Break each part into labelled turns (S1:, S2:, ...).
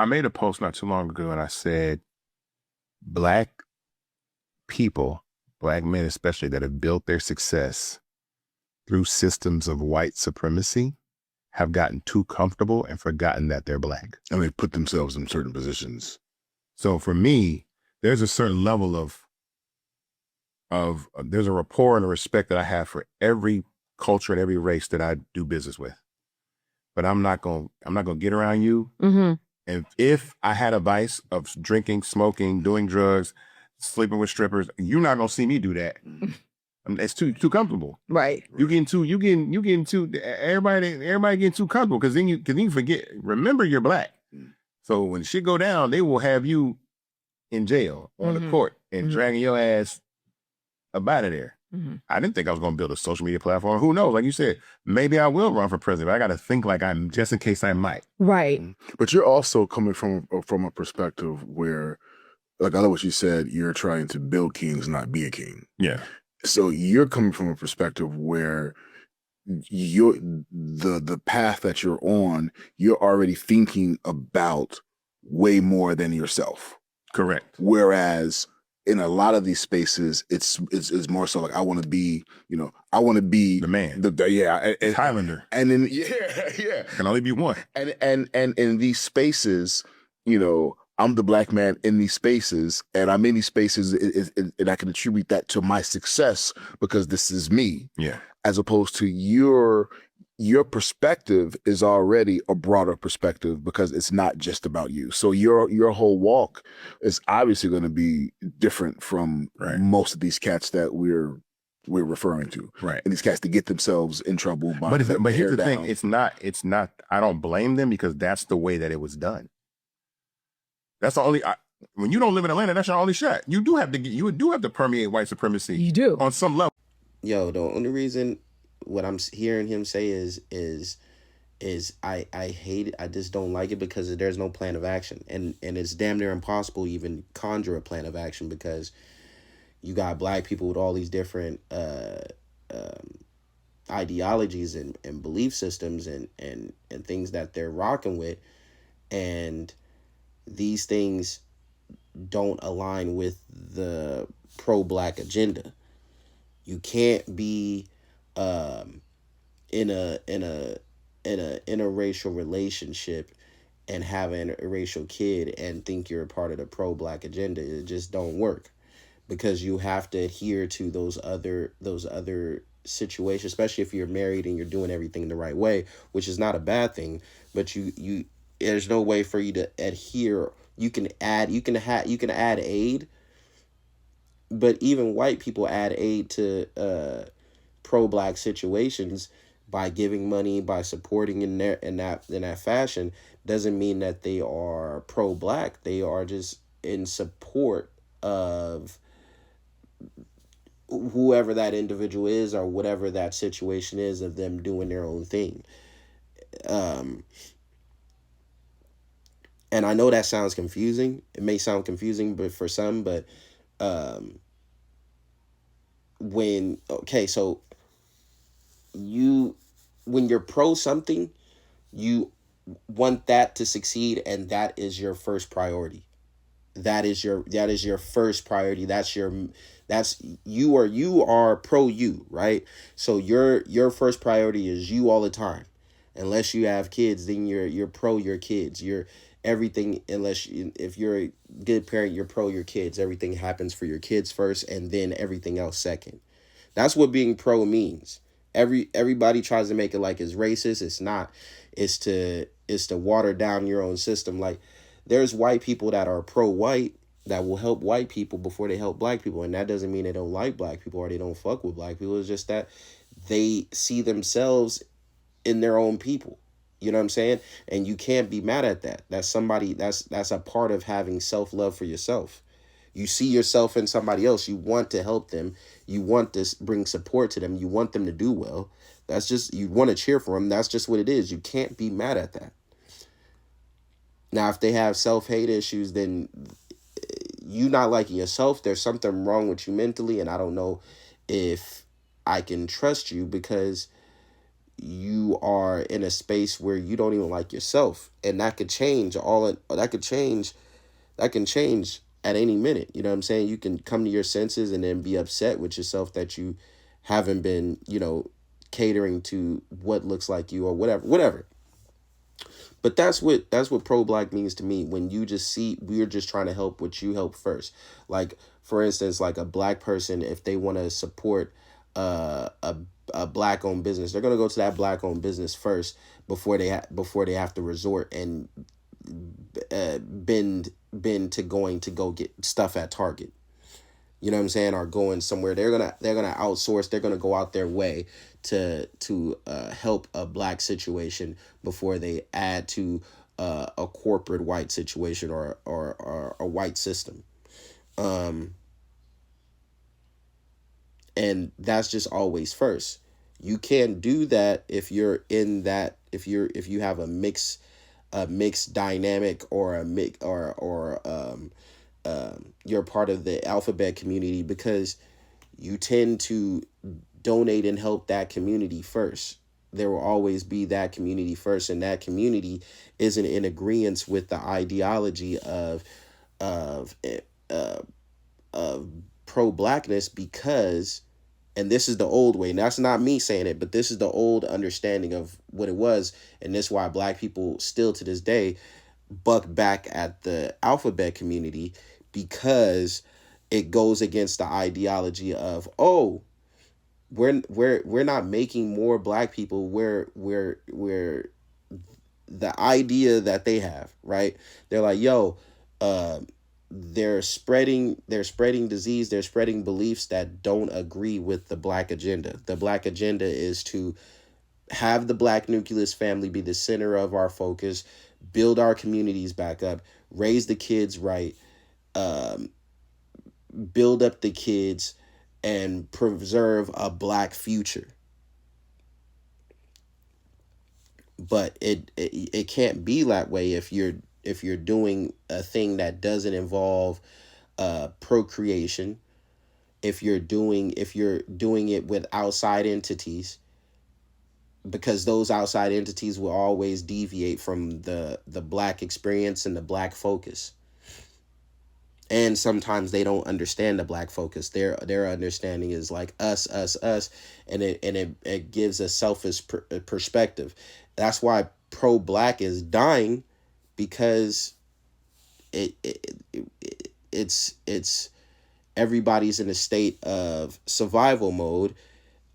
S1: I made a post not too long ago and I said, Black people, Black men especially, that have built their success through systems of white supremacy have gotten too comfortable and forgotten that they're Black.
S2: And they put themselves in certain positions.
S1: So for me, there's a certain level of there's a rapport and a respect that I have for every culture and every race that I do business with. But I'm not gonna get around you.
S3: Mm-hmm.
S1: And if I had a vice of drinking, smoking, doing drugs, sleeping with strippers, you're not gonna see me do that. It's too comfortable.
S3: Right.
S1: You getting too everybody getting too comfortable because then you forget. Remember, you're Black. So when shit go down, they will have you in jail on the court and dragging your ass up out of there. I didn't think I was going to build a social media platform. Who knows? Like you said, maybe I will run for president, but I got to think like I'm just in case I might.
S3: Right.
S2: But you're also coming from a perspective where, like I love what you said, you're trying to build kings, not be a king.
S1: Yeah.
S2: So you're coming from a perspective where the path that you're on, you're already thinking about way more than yourself.
S1: Correct.
S2: Whereas in a lot of these spaces, it's more so like I want to be
S1: The man.
S2: Highlander. And then yeah.
S1: Can only be one.
S2: And in these spaces, I'm the Black man in these spaces, and I'm in these spaces, and I can attribute that to my success because this is me.
S1: Yeah.
S2: As opposed to your perspective is already a broader perspective because it's not just about you. So your whole walk is obviously going to be different from most of these cats that we're referring to.
S1: Right.
S2: And these cats to get themselves in trouble by
S1: but here's the thing, it's not I don't blame them because that's the way that it was done. That's the only when you don't live in Atlanta, that's your only shot. You do have to permeate white supremacy.
S3: You do.
S1: On some level.
S4: Yo, the only reason what I'm hearing him say is I hate it. I just don't like it because there's no plan of action, and it's damn near impossible to even conjure a plan of action because you got Black people with all these different ideologies and belief systems and things that they're rocking with, and these things don't align with the pro-Black agenda. You can't be in a interracial relationship and have an interracial kid and think you're a part of the pro-Black agenda. It just don't work because you have to adhere to those other situations, especially if you're married and you're doing everything the right way, which is not a bad thing, but you there's no way for you to adhere. You can add aid, but even white people add aid to pro-Black situations by giving money, by supporting in that fashion. Doesn't mean that they are pro-Black. They are just in support of whoever that individual is or whatever that situation is of them doing their own thing. And I know that sounds confusing. It may sound confusing, but for some, when you're pro something, you want that to succeed, and that is your first priority. That is your first priority. You are pro you, right? So your first priority is you all the time. Unless you have kids, then you're pro your kids. You're everything. If you're a good parent, you're pro your kids. Everything happens for your kids first, and then everything else second. That's what being pro means. Everybody tries to make it like it's racist. It's not. It's to water down your own system. Like there's white people that are pro-white that will help white people before they help Black people, and that doesn't mean they don't like Black people or they don't fuck with Black people. It's just that they see themselves in their own people. You know what I'm saying? And you can't be mad at that. That's a part of having self-love for yourself. You see yourself in somebody else. You want to help them. You want to bring support to them. You want them to do well. That's just, you want to cheer for them. That's just what it is. You can't be mad at that. Now, if they have self-hate issues, then you not liking yourself, there's something wrong with you mentally. And I don't know if I can trust you because you are in a space where you don't even like yourself, and that could change that can change at any minute. You know what I'm saying? You can come to your senses and then be upset with yourself that you haven't been, catering to what looks like you or whatever. But that's what pro black means to me. When you just see, we're just trying to help what you help first. Like, for instance, like a black person, if they want to support a black owned business, they're gonna go to that black owned business first before they have to resort and bend to going to go get stuff at Target. You know what I'm saying? Or going somewhere. They're gonna outsource. They're gonna go out their way to help a black situation before they add to a corporate white situation or a white system. And that's just always first. You can't do that if you're in that if you have a mixed dynamic, or a mix or you're part of the alphabet community, because you tend to donate and help that community first. There will always be that community first, and that community isn't in agreement with the ideology of of pro blackness, because, and this is the old way, and that's not me saying it, but this is the old understanding of what it was, and this is why black people still to this day buck back at the alphabet community, because it goes against the ideology of, oh, we're not making more black people, we're the idea that they have, right? They're like, yo, they're spreading disease, they're spreading beliefs that don't agree with the black agenda. The black agenda is to have the black nucleus family be the center of our focus, build our communities back up, raise the kids right, build up the kids, and preserve a black future. But it can't be that way if you're doing a thing that doesn't involve procreation, if you're doing it with outside entities, because those outside entities will always deviate from the black experience and the black focus. And sometimes they don't understand the black focus. Their understanding is like us, and it gives a selfish perspective. That's why pro black is dying, because it's everybody's in a state of survival mode,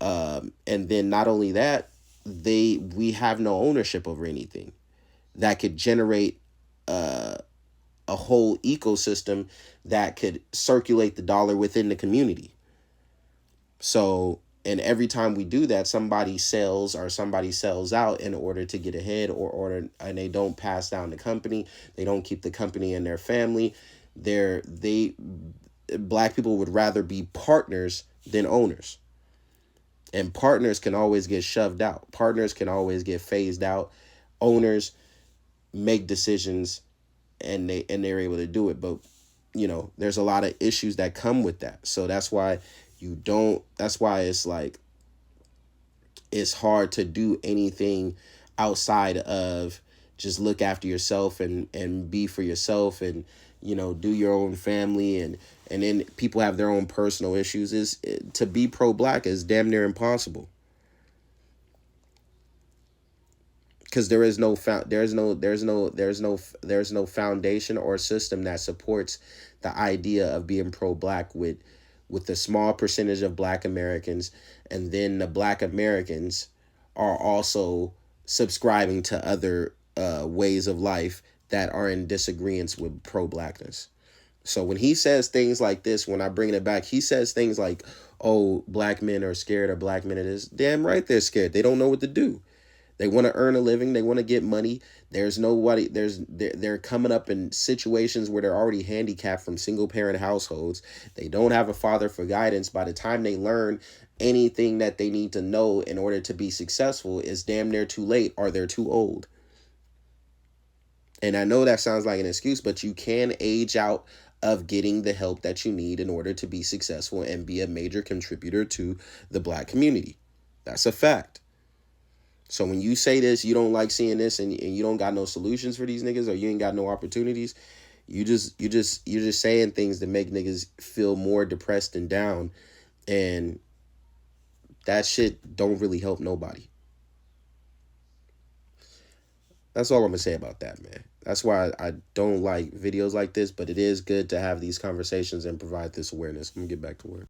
S4: and then not only that, we have no ownership over anything that could generate a whole ecosystem that could circulate the dollar within the community. So, and every time we do that, somebody sells out in order to get ahead, and they don't pass down the company. They don't keep the company in their family. Black people would rather be partners than owners. And partners can always get shoved out. Partners can always get phased out. Owners make decisions, and they're able to do it. But, there's a lot of issues that come with that. So that's why it's like, it's hard to do anything outside of just look after yourself and be for yourself, and, do your own family, and then people have their own personal issues. To be pro-black is damn near impossible. Because there's no foundation or system that supports the idea of being pro-black with a small percentage of black Americans, and then the black Americans are also subscribing to other ways of life that are in disagreement with pro-blackness. So when he says things like this, when I bring it back, he says things like, oh, black men are scared, or black men it is. Damn right they're scared. They don't know what to do. They want to earn a living. They want to get money. They're coming up in situations where they're already handicapped from single parent households. They don't have a father for guidance. By the time they learn anything that they need to know in order to be successful, is damn near too late, or they're too old. And I know that sounds like an excuse, but you can age out of getting the help that you need in order to be successful and be a major contributor to the black community. That's a fact. So when you say this, you don't like seeing this, and you don't got no solutions for these niggas, or you ain't got no opportunities, you're just saying things that make niggas feel more depressed and down, and that shit don't really help nobody. That's all I'm gonna say about that, man. That's why I don't like videos like this, but it is good to have these conversations and provide this awareness. I'm gonna get back to work.